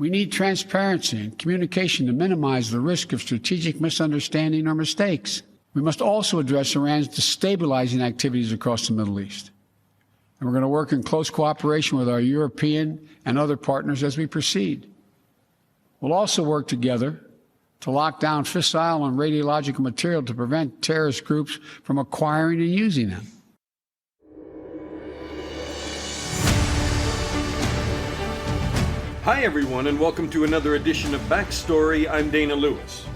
We need transparency and communication to minimize the risk of strategic misunderstanding or mistakes. We must also address Iran's destabilizing activities across the Middle East. And we're going to work in close cooperation with our European and other partners as we proceed. We'll also work together to lock down fissile and radiological material to prevent terrorist groups from acquiring and using them. Hi, everyone, and welcome to another edition of Backstory. I'm Dana Lewis.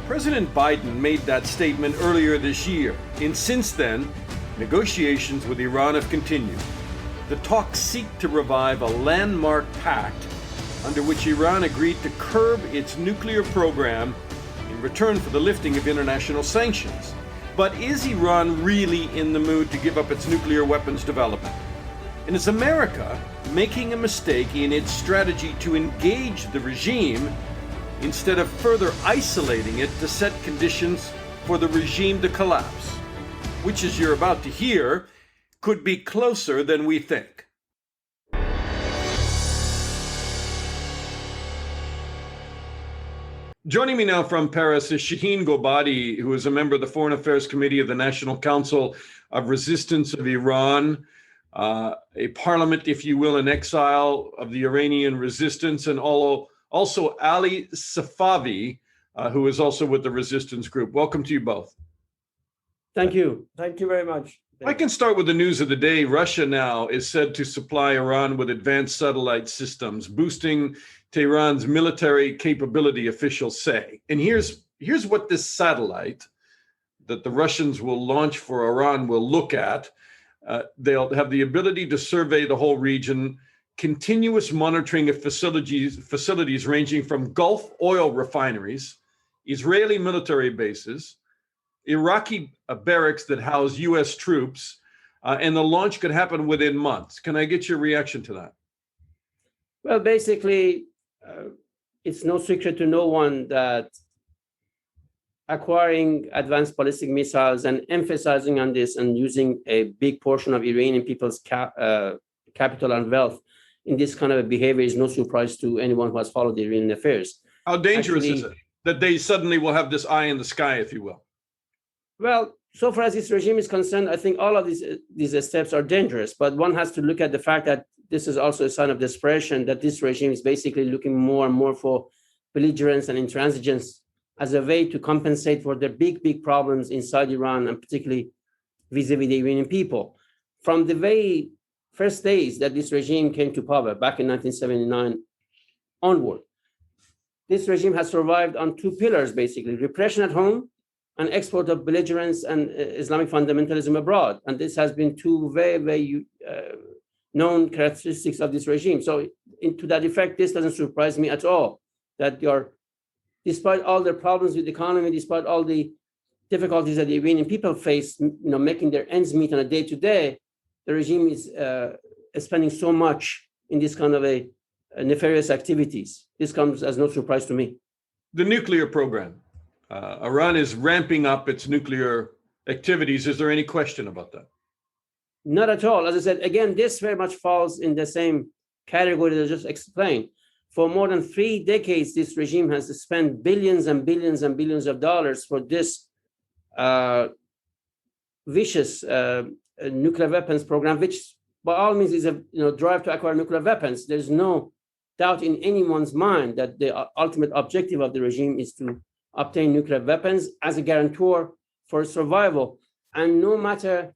President Biden made that statement earlier this year, and since then, negotiations with Iran have continued. The talks seek to revive a landmark pact under which Iran agreed to curb its nuclear program in return for the lifting of international sanctions. But is Iran really in the mood to give up its nuclear weapons development? And is America making a mistake in its strategy to engage the regime instead of further isolating it to set conditions for the regime to collapse? Which, as you're about to hear, could be closer than we think. Joining me now from Paris is Shahin Gobadi, who is a member of the Foreign Affairs Committee of the National Council of Resistance of Iran, a parliament, if you will, in exile of the Iranian resistance, and also Ali Safavi, who is also with the resistance group. Welcome to you both. Thank you. Thank you very much. I can start with the news of the day. Russia now is said to supply Iran with advanced satellite systems, boosting Tehran's military capability, officials say. And here's what this satellite that the Russians will launch for Iran will look at. They'll have the ability to survey the whole region, continuous monitoring of facilities ranging from Gulf oil refineries, Israeli military bases, Iraqi barracks that house U.S. troops, and the launch could happen within months. Can I get your reaction to that? Well, basically, it's no secret to no one that acquiring advanced ballistic missiles and emphasizing on this and using a big portion of Iranian people's capital and wealth in this kind of a behavior is no surprise to anyone who has followed the Iranian affairs. How dangerous is it that they suddenly will have this eye in the sky, if you will? Well, so far as this regime is concerned, I think all of these steps are dangerous, but one has to look at the fact that this is also a sign of desperation, that this regime is basically looking more and more for belligerence and intransigence as a way to compensate for the big problems inside Iran, and particularly vis-a-vis the Iranian people. From the very first days that this regime came to power back in 1979 onward, this regime has survived on two pillars, basically: repression at home and export of belligerence and Islamic fundamentalism abroad. And this has been two very known characteristics of this regime. So to that effect, this doesn't surprise me at all, that despite all their problems with the economy, despite all the difficulties that the Iranian people face, making their ends meet on a day-to-day, the regime is spending so much in this kind of a nefarious activities. This comes as no surprise to me. The nuclear program. Iran is ramping up its nuclear activities. Is there any question about that? Not at all. As I said, again, this very much falls in the same category that I just explained. For more than 3 decades, this regime has spent billions and billions and billions of dollars for this vicious nuclear weapons program, which by all means is a drive to acquire nuclear weapons. There's no doubt in anyone's mind that the ultimate objective of the regime is to obtain nuclear weapons as a guarantor for survival. And no matter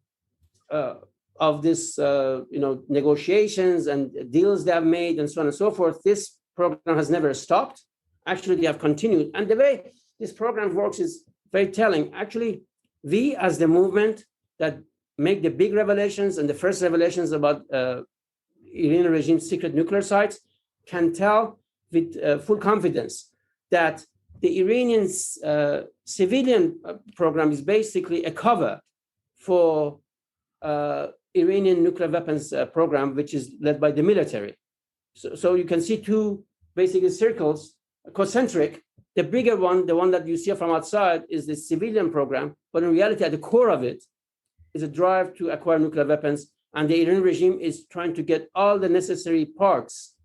of this, negotiations and deals they have made and so on and so forth, this program has never stopped. Actually, they have continued. And the way this program works is very telling. Actually, we as the movement that make the big revelations and the first revelations about Iranian regime's secret nuclear sites can tell with full confidence that the Iranian civilian program is basically a cover for Iranian nuclear weapons program, which is led by the military. So you can see two basically circles, concentric. The bigger one, the one that you see from outside, is the civilian program, but in reality, at the core of it is a drive to acquire nuclear weapons, and the Iranian regime is trying to get all the necessary parts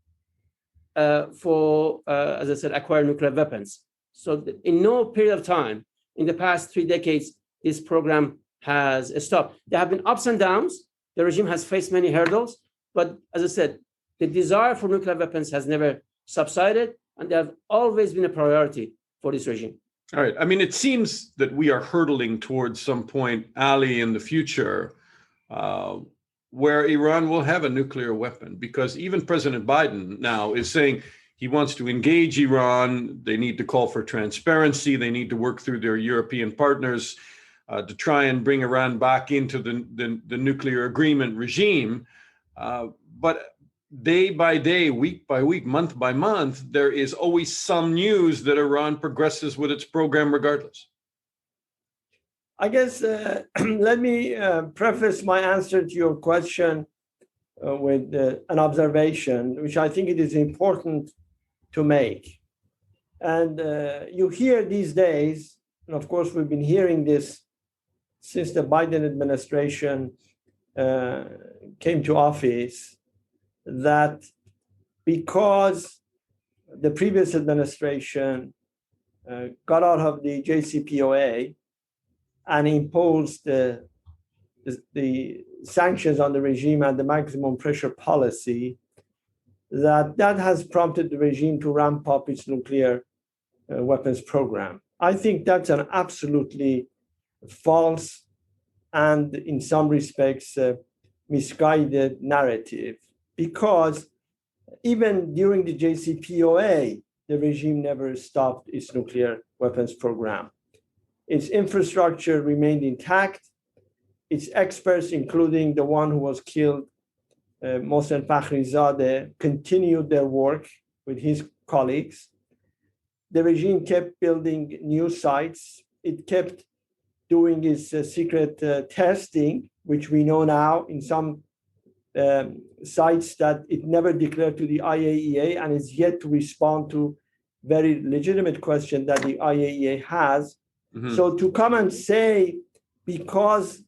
for, as I said, acquire nuclear weapons. So in no period of time in the past 3 decades, this program has stopped. There have been ups and downs. The regime has faced many hurdles, but as I said, the desire for nuclear weapons has never subsided, and they have always been a priority for this regime. All right. I mean, it seems that we are hurtling towards some point, Ali, in the future, where Iran will have a nuclear weapon, because even President Biden now is saying he wants to engage Iran. They need to call for transparency. They need to work through their European partners to try and bring Iran back into the nuclear agreement regime. But day by day, week by week, month by month, there is always some news that Iran progresses with its program regardless. I guess let me preface my answer to your question with an observation, which I think it is important to make. And you hear these days, and of course we've been hearing this since the Biden administration came to office, that because the previous administration got out of the JCPOA and imposed the sanctions on the regime and the maximum pressure policy, that has prompted the regime to ramp up its nuclear weapons program. I think that's an absolutely false and in some respects misguided narrative, because even during the JCPOA, the regime never stopped its nuclear weapons program. Its infrastructure remained intact. Its experts, including the one who was killed, Mohsen Fakhrizadeh, continued their work with his colleagues. The regime kept building new sites. It kept doing its secret testing, which we know now in some sites that it never declared to the IAEA, and is yet to respond to very legitimate question that the IAEA has. Mm-hmm. So to come and say, because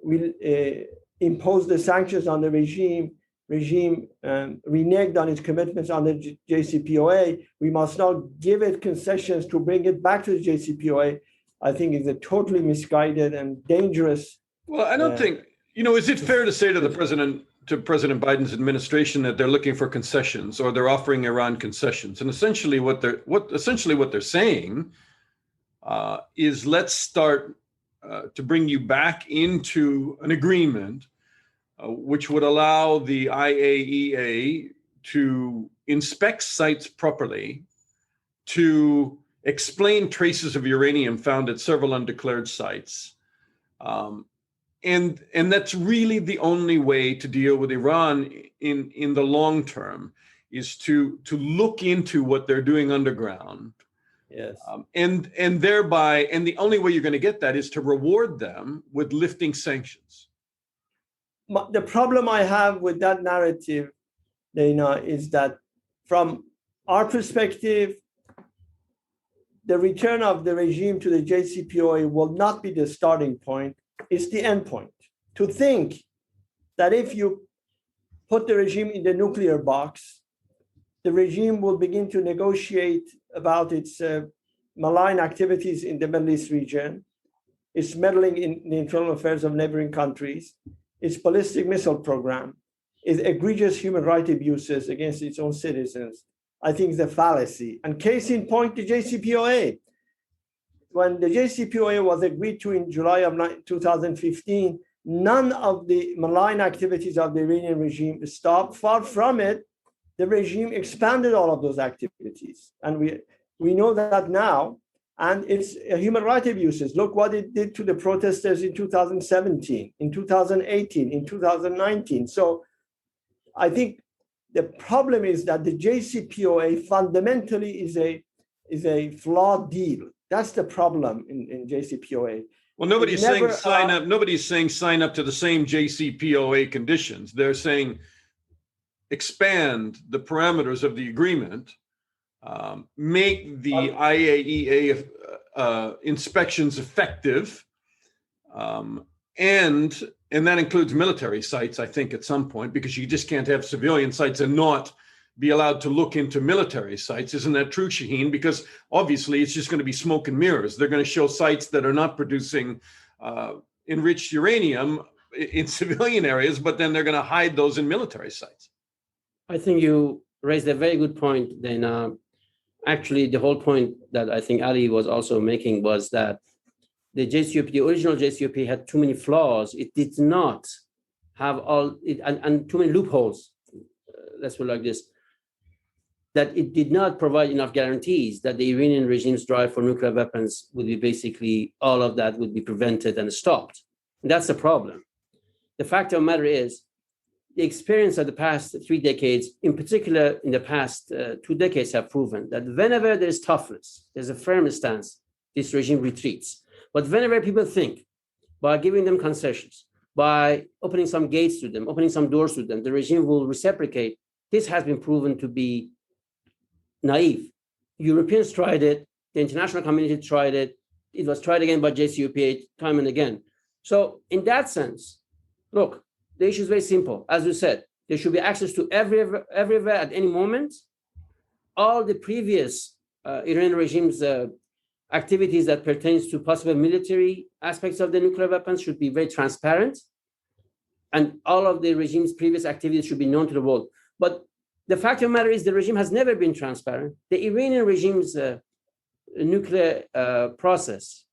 we impose the sanctions on the regime reneged on its commitments on the JCPOA, we must now give it concessions to bring it back to the JCPOA, I think is a totally misguided and dangerous. Well, I don't think, is it fair to say to President Biden's administration that they're looking for concessions, or they're offering Iran concessions? And essentially what they're saying is, let's start to bring you back into an agreement which would allow the IAEA to inspect sites properly, to explain traces of uranium found at several undeclared sites. And that's really the only way to deal with Iran in the long term, is to look into what they're doing underground. Yes. And the only way you're going to get that is to reward them with lifting sanctions. The problem I have with that narrative, Dana, is that from our perspective, the return of the regime to the JCPOA will not be the starting point, it's the end point. To think that if you put the regime in the nuclear box, the regime will begin to negotiate about its malign activities in the Middle East region, its meddling in the internal affairs of neighboring countries, its ballistic missile program, its egregious human rights abuses against its own citizens, I think is a fallacy. And case in point, the JCPOA. When the JCPOA was agreed to in July of 2015, none of the malign activities of the Iranian regime stopped. Far from it, the regime expanded all of those activities. And we know that now. And it's human rights abuses. Look what it did to the protesters in 2017, in 2018, in 2019. So I think the problem is that the JCPOA fundamentally is a flawed deal. That's the problem in JCPOA. Well, nobody's saying sign up. Nobody's saying sign up to the same JCPOA conditions. They're saying expand the parameters of the agreement, make the IAEA inspections effective, and that includes military sites, I think, at some point, because you just can't have civilian sites and not be allowed to look into military sites. Isn't that true, Shahin? Because obviously it's just going to be smoke and mirrors. They're going to show sites that are not producing enriched uranium in civilian areas, but then they're going to hide those in military sites. I think you raised a very good point. Then actually, the whole point that I think Ali was also making was that the JCPOA, the original JCPOA, had too many flaws. It did not have and too many loopholes. Let's put it like this: that it did not provide enough guarantees that the Iranian regime's drive for nuclear weapons would be basically all of that would be prevented and stopped. And that's the problem. The fact of the matter is, the experience of the past 3 decades, in particular in the past 2 decades, have proven that whenever there's toughness, there's a firm stance, this regime retreats. But whenever people think by giving them concessions, by opening some gates to them, opening some doors to them, the regime will reciprocate, this has been proven to be naive. Europeans tried it, the international community tried it, it was tried again by JCPOA time and again. So in that sense, look, the issue is very simple. As you said, there should be access to everywhere at any moment. All the previous Iranian regime's activities that pertains to possible military aspects of the nuclear weapons should be very transparent. And all of the regime's previous activities should be known to the world. But the fact of the matter is the regime has never been transparent. The Iranian regime's nuclear process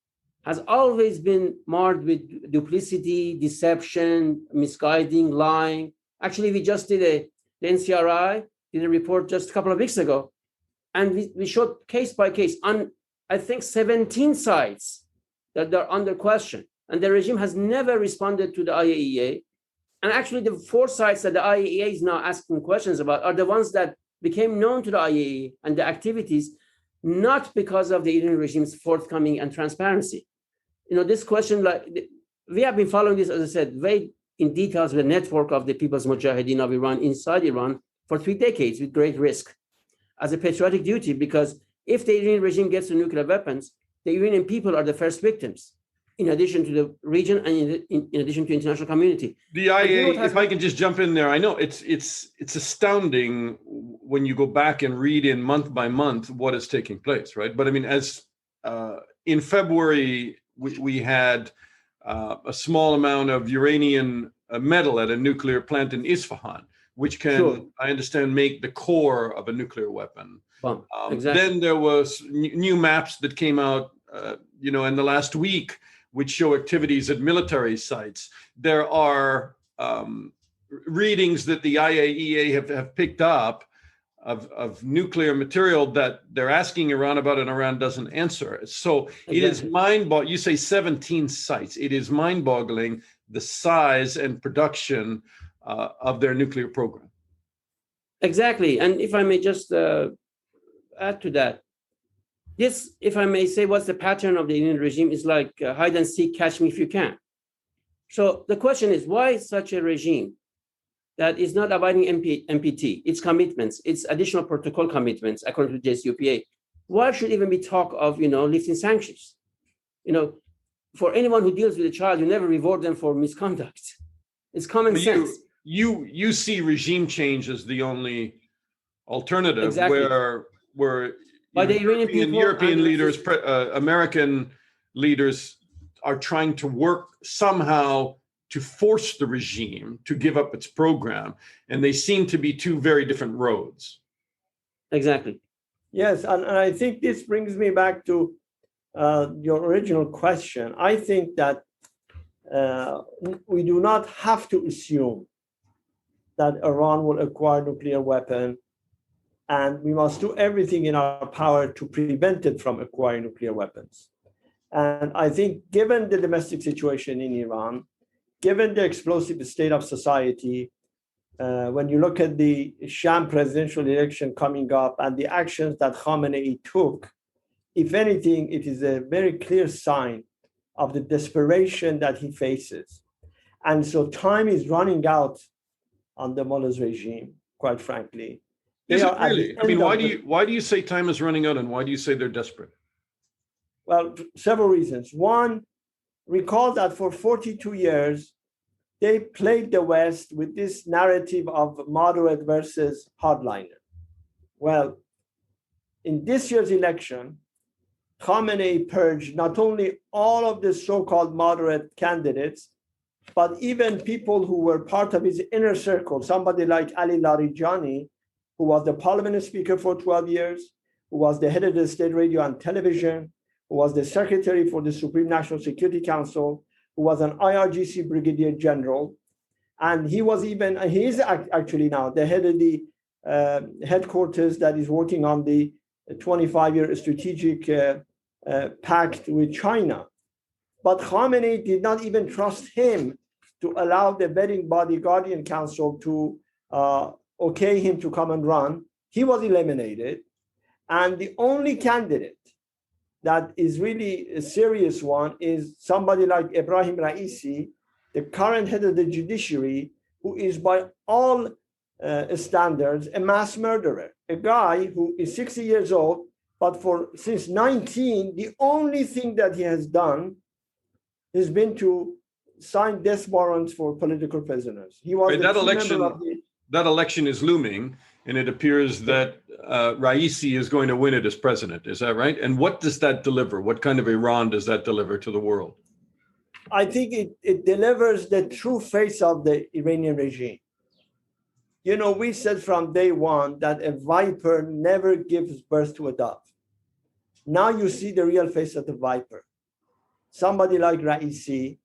has always been marred with duplicity, deception, misguiding, lying. Actually, we just did the NCRI did a report just a couple of weeks ago, and we showed case by case on, I think, 17 sites that are under question. And the regime has never responded to the IAEA. And actually, the 4 sites that the IAEA is now asking questions about are the ones that became known to the IAEA and the activities, not because of the Iranian regime's forthcoming and transparency. You know, this question, like we have been following this, as I said, very in details with the network of the People's Mujahideen of Iran inside Iran for 3 decades with great risk as a patriotic duty, because if the Iranian regime gets to nuclear weapons, the Iranian people are the first victims, in addition to the region and in addition to the international community. The IAEA, if I can just jump in there, I know it's astounding when you go back and read in month by month what is taking place, right? But I mean, as in February, we had a small amount of uranium metal at a nuclear plant in Isfahan, which can, sure, I understand, make the core of a nuclear weapon. Exactly. Then there was new maps that came out, in the last week, which show activities at military sites. There are readings that the IAEA have picked up of nuclear material that they're asking Iran about, and Iran doesn't answer. So exactly. It is mind-boggling. You say 17 sites. It is mind-boggling the size and production of their nuclear program. Exactly. And if I may just add to that, this, if I may say, what's the pattern of the Iranian regime is like hide and seek, catch me if you can. So the question is, why such a regime that is not abiding NPT, its commitments, its additional protocol commitments, according to JCPOA, why should even be talk of, lifting sanctions? For anyone who deals with a child, you never reward them for misconduct. It's common sense. You see regime change as the only alternative, exactly, where by the Iranian people, European leaders, American leaders are trying to work somehow to force the regime to give up its program. And they seem to be 2 very different roads. Exactly. Yes, and I think this brings me back to your original question. I think that we do not have to assume that Iran will acquire nuclear weapon, and we must do everything in our power to prevent it from acquiring nuclear weapons. And I think given the domestic situation in Iran, given the explosive state of society, when you look at the sham presidential election coming up and the actions that Khamenei took, if anything, it is a very clear sign of the desperation that he faces. And so time is running out on the mullah's regime, quite frankly. Is it really? I mean, why do you say time is running out, and why do you say they're desperate? Well, several reasons. One, recall that for 42 years, they plagued the West with this narrative of moderate versus hardliner. Well, in this year's election, Khamenei purged not only all of the so-called moderate candidates, but even people who were part of his inner circle, somebody like Ali Larijani, who was the parliament speaker for 12 years, who was the head of the state radio and television, who was the secretary for the Supreme National Security Council, who was an IRGC brigadier general. And he is actually now the head of the headquarters that is working on the 25-year strategic pact with China. But Khamenei did not even trust him to allow the vetting body Guardian Council to okay him to come and run. He was eliminated. And the only candidate that is really a serious one is somebody like Ibrahim Raisi, the current head of the judiciary, who is by all standards a mass murderer, a guy who is 60 years old, but since 19, the only thing that he has done has been to sign death warrants for political prisoners. He was that election is looming, and it appears that Raisi is going to win it as president. Is that right? And what does that deliver? What kind of Iran does that deliver to the world? I think it delivers the true face of the Iranian regime. You know, we said from day one that a viper never gives birth to a dove. Now you see the real face of the viper. Somebody like Raisi,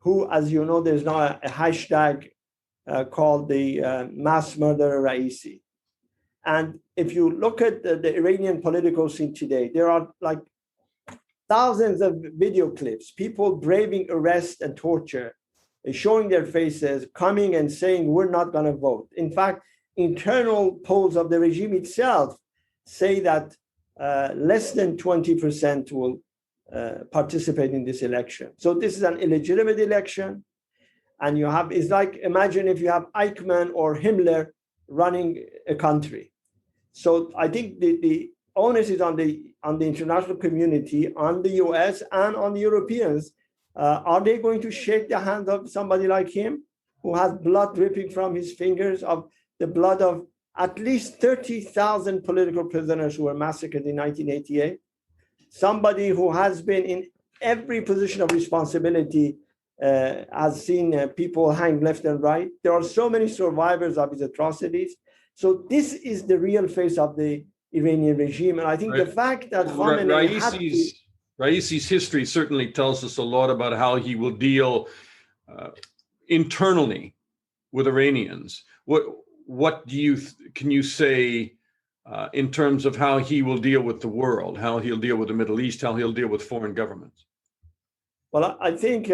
who, as you know, there's now a hashtag called the mass murderer Raisi. And if you look at the Iranian political scene today, there are like thousands of video clips, people braving arrest and torture, showing their faces, coming and saying, we're not going to vote. In fact, internal polls of the regime itself say that less than 20% will participate in this election. So this is an illegitimate election. And it's like, imagine if you have Eichmann or Himmler running a country. So I think the onus is on the international community, on the US and on the Europeans. Are they going to shake the hand of somebody like him, who has blood dripping from his fingers, of the blood of at least 30,000 political prisoners who were massacred in 1988? Somebody who has been in every position of responsibility, has seen people hang left and right. There are so many survivors of his atrocities. So this is the real face of the Iranian regime. And I think the fact that Khamenei Raisi's history certainly tells us a lot about how he will deal internally with Iranians. What can you say in terms of how he will deal with the world, how he'll deal with the Middle East, how he'll deal with foreign governments? Well, I think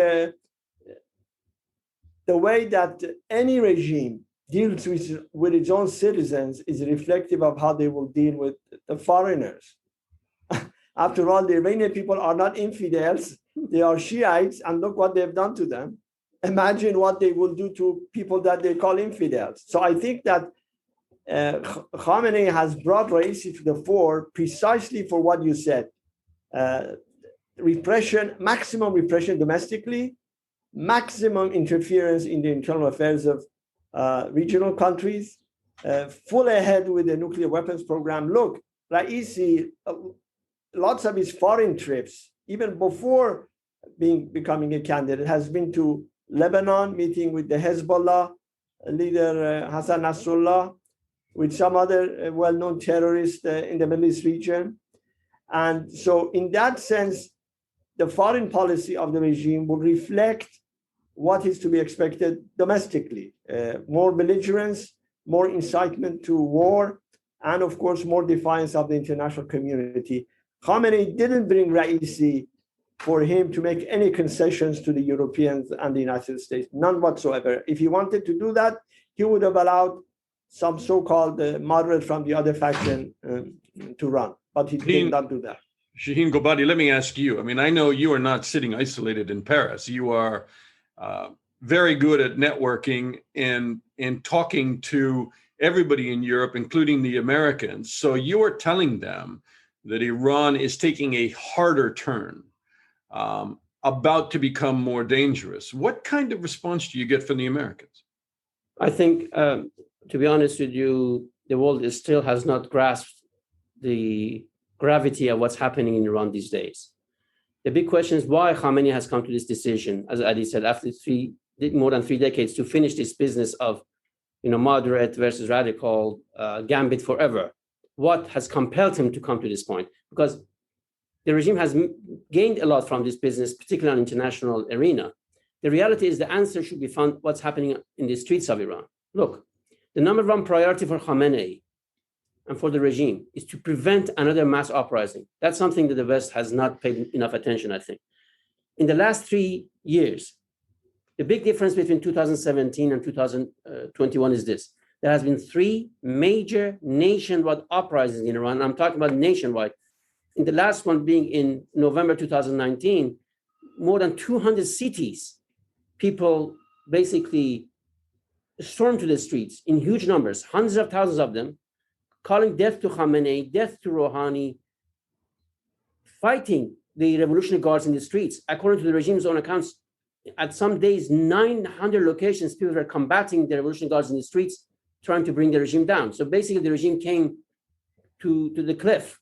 the way that any regime deals with its own citizens is reflective of how they will deal with the foreigners. After all, the Iranian people are not infidels, they are Shiites, and look what they've done to them. Imagine what they will do to people that they call infidels. So I think that Khamenei has brought Raisi to the fore precisely for what you said. Repression, maximum repression domestically, maximum interference in the internal affairs of regional countries, full ahead with the nuclear weapons program. Look, Raisi, lots of his foreign trips, even before becoming a candidate, has been to Lebanon, meeting with the Hezbollah leader Hassan Nasrallah, with some other well-known terrorists in the Middle East region. And so in that sense, the foreign policy of the regime will reflect what is to be expected domestically. More belligerence, more incitement to war, and of course, more defiance of the international community. Khamenei didn't bring Raisi for him to make any concessions to the Europeans and the United States, none whatsoever. If he wanted to do that, he would have allowed some so-called moderate from the other faction to run, but he did not do that. Shahin Gobadi, let me ask you. I mean, I know you are not sitting isolated in Paris. You are very good at networking and talking to everybody in Europe, including the Americans. So you are telling them that Iran is taking a harder turn, about to become more dangerous. What kind of response do you get from the Americans? I think, to be honest with you, the world still has not grasped the gravity of what's happening in Iran these days. The big question is why Khamenei has come to this decision, as Ali said, after more than 3 decades, to finish this business of moderate versus radical gambit forever. What has compelled him to come to this point? Because the regime has gained a lot from this business, particularly on international arena. The reality is the answer should be found what's happening in the streets of Iran. Look, the number one priority for Khamenei and for the regime is to prevent another mass uprising. That's something that the West has not paid enough attention, I think. In the last 3 years, the big difference between 2017 and 2021 is this. There has been 3 major nationwide uprisings in Iran. I'm talking about nationwide. In the last one being in November 2019, more than 200 cities, people basically stormed to the streets in huge numbers, hundreds of thousands of them, calling death to Khamenei, death to Rouhani, fighting the Revolutionary Guards in the streets. According to the regime's own accounts, at some days, 900 locations, people were combating the Revolutionary Guards in the streets, trying to bring the regime down. So basically, the regime came to the cliff.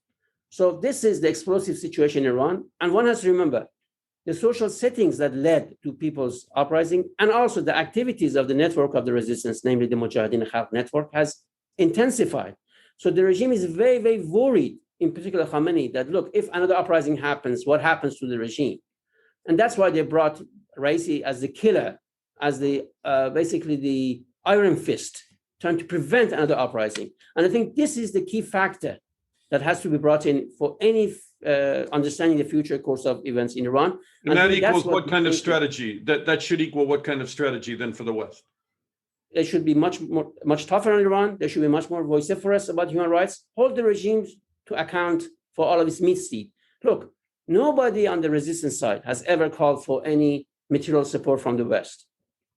So this is the explosive situation in Iran. And one has to remember, the social settings that led to people's uprising and also the activities of the network of the resistance, namely the Mujahideen Khalq network, has intensified. So the regime is very, very worried, in particular Khamenei, that look, if another uprising happens, what happens to the regime? And that's why they brought Raisi as the killer, as the basically the iron fist, trying to prevent another uprising. And I think this is the key factor that has to be brought in for any understanding the future course of events in Iran. And that equals what kind of strategy? That should equal what kind of strategy then for the West? They should be much tougher on Iran. They should be much more vociferous about human rights. Hold the regime to account for all of its misdeeds. Look, nobody on the resistance side has ever called for any material support from the West.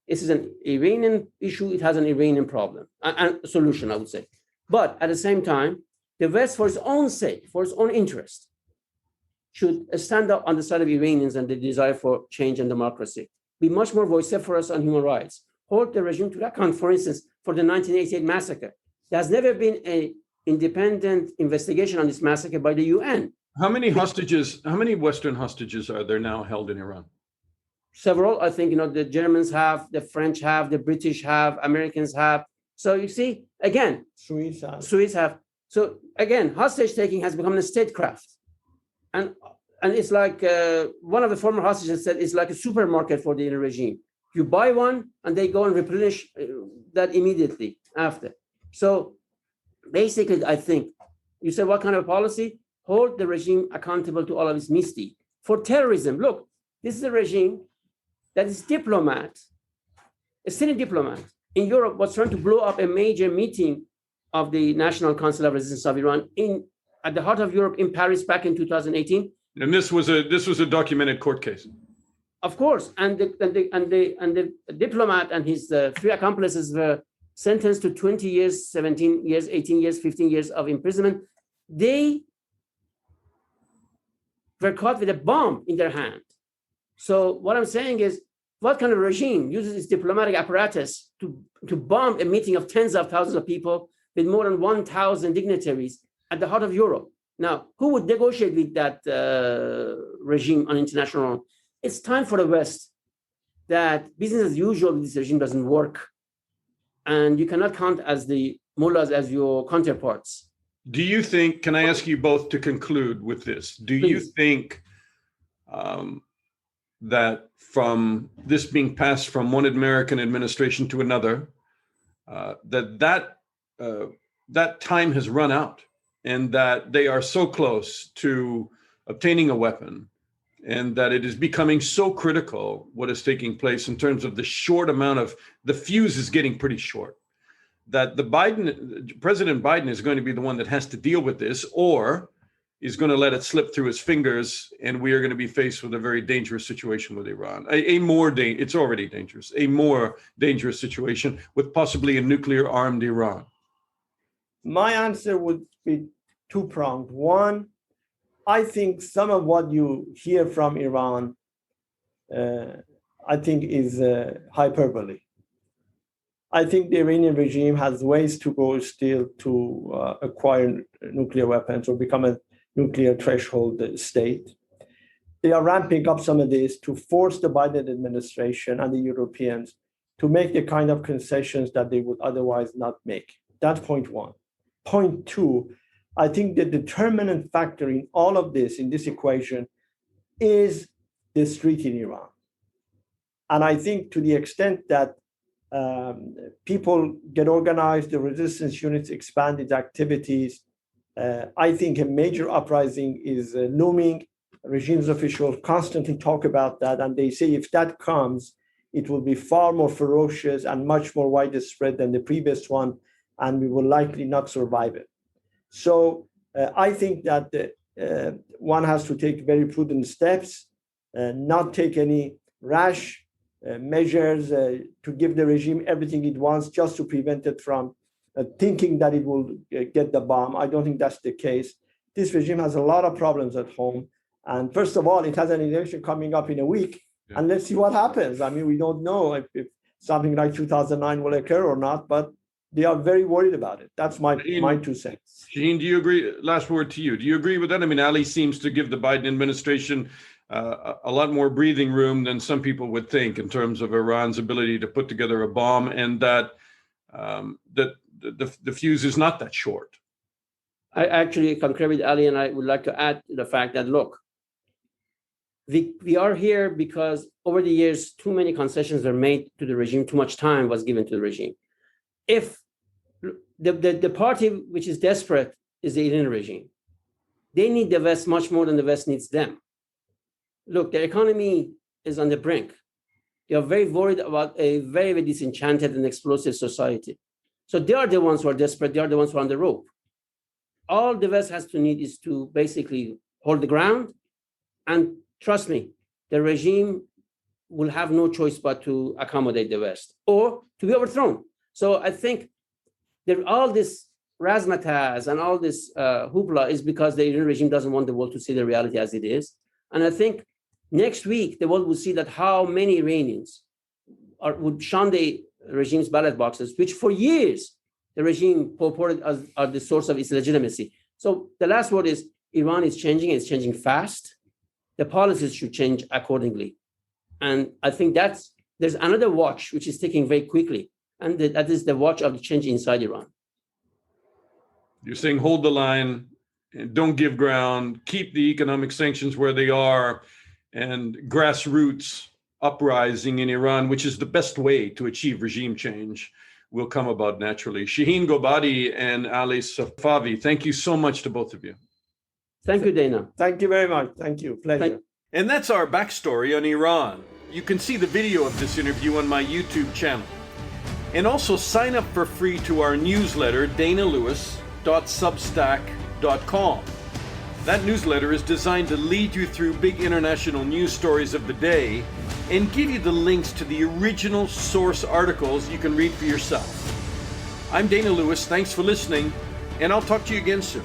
This is an Iranian issue. It has an Iranian problem and solution, I would say. But at the same time, the West, for its own sake, for its own interest, should stand up on the side of Iranians and the desire for change and democracy. Be much more vociferous on human rights. Hold the regime to account, for instance, for the 1988 massacre. There has never been an independent investigation on this massacre by the UN. How many Western hostages are there now held in Iran? Several. I think, the Germans have, the French have, the British have, Americans have. So you see, again, Swiss have. So again, hostage taking has become a statecraft. And it's like one of the former hostages said, it's like a supermarket for the regime. You buy one and they go and replenish that immediately after. So basically, I think, you said what kind of policy? Hold the regime accountable to all of its misdeeds. For terrorism, look, this is a regime that is a senior diplomat in Europe was trying to blow up a major meeting of the National Council of Resistance of Iran at the heart of Europe in Paris back in 2018. And this was a documented court case. Of course, and the diplomat and his 3 accomplices were sentenced to 20 years, 17 years, 18 years, 15 years of imprisonment. They were caught with a bomb in their hand. So what I'm saying is, what kind of regime uses its diplomatic apparatus to bomb a meeting of tens of thousands of people with more than 1,000 dignitaries at the heart of Europe? Now, who would negotiate with that regime on international law? It's time for the West that business as usual with this regime doesn't work. And you cannot count as the mullahs as your counterparts. Do you think, can I ask you both to conclude with this? Do Please. You think that from this being passed from one American administration to another, that time has run out and that they are so close to obtaining a weapon and that it is becoming so critical what is taking place in terms of the short amount of, the fuse is getting pretty short, that President Biden is going to be the one that has to deal with this, or is going to let it slip through his fingers, and we are going to be faced with a very dangerous situation with Iran. It's already dangerous, a more dangerous situation with possibly a nuclear-armed Iran. My answer would be 2-pronged. One, I think some of what you hear from Iran, I think is hyperbole. I think the Iranian regime has ways to go still to acquire nuclear weapons or become a nuclear threshold state. They are ramping up some of this to force the Biden administration and the Europeans to make the kind of concessions that they would otherwise not make. That's point one. Point two, I think the determinant factor in all of this, in this equation, is the street in Iran. And I think to the extent that people get organized, the resistance units expand its activities, I think a major uprising is looming. Regime's officials constantly talk about that, and they say if that comes, it will be far more ferocious and much more widespread than the previous one, and we will likely not survive it. So I think that one has to take very prudent steps, not take any rash measures to give the regime everything it wants just to prevent it from thinking that it will get the bomb. I don't think that's the case. This regime has a lot of problems at home. And first of all, it has an election coming up in a week. Yeah. And let's see what happens. I mean, we don't know if something like 2009 will occur or not, but they are very worried about it. That's my 2 cents. Shahin, do you agree? Last word to you. Do you agree with that? I mean, Ali seems to give the Biden administration a lot more breathing room than some people would think in terms of Iran's ability to put together a bomb, and that the fuse is not that short. I actually concur with Ali, and I would like to add the fact that, look, we are here because over the years, too many concessions were made to the regime, too much time was given to the regime. If the party which is desperate is the Iranian regime, they need the West much more than the West needs them. Look, their economy is on the brink. They are very worried about a very, very disenchanted and explosive society. So they are the ones who are desperate. They are the ones who are on the rope. All the West has to need is to basically hold the ground. And trust me, the regime will have no choice but to accommodate the West or to be overthrown. So I think that all this razzmatazz and all this hoopla is because the Iranian regime doesn't want the world to see the reality as it is. And I think next week, the world will see that how many Iranians would shun the regime's ballot boxes, which for years the regime purported as are the source of its legitimacy. So the last word is Iran is changing, and it's changing fast. The policies should change accordingly. And I think there's another watch which is ticking very quickly, and that is the watch of the change inside Iran. You're saying hold the line, don't give ground, keep the economic sanctions where they are, and grassroots uprising in Iran, which is the best way to achieve regime change, will come about naturally. Shahin Gobadi and Ali Safavi, thank you so much to both of you. Thank you, Dana. Thank you very much. Thank you. Pleasure. And that's our backstory on Iran. You can see the video of this interview on my YouTube channel. And also sign up for free to our newsletter, danalewis.substack.com. That newsletter is designed to lead you through big international news stories of the day and give you the links to the original source articles you can read for yourself. I'm Dana Lewis. Thanks for listening, and I'll talk to you again soon.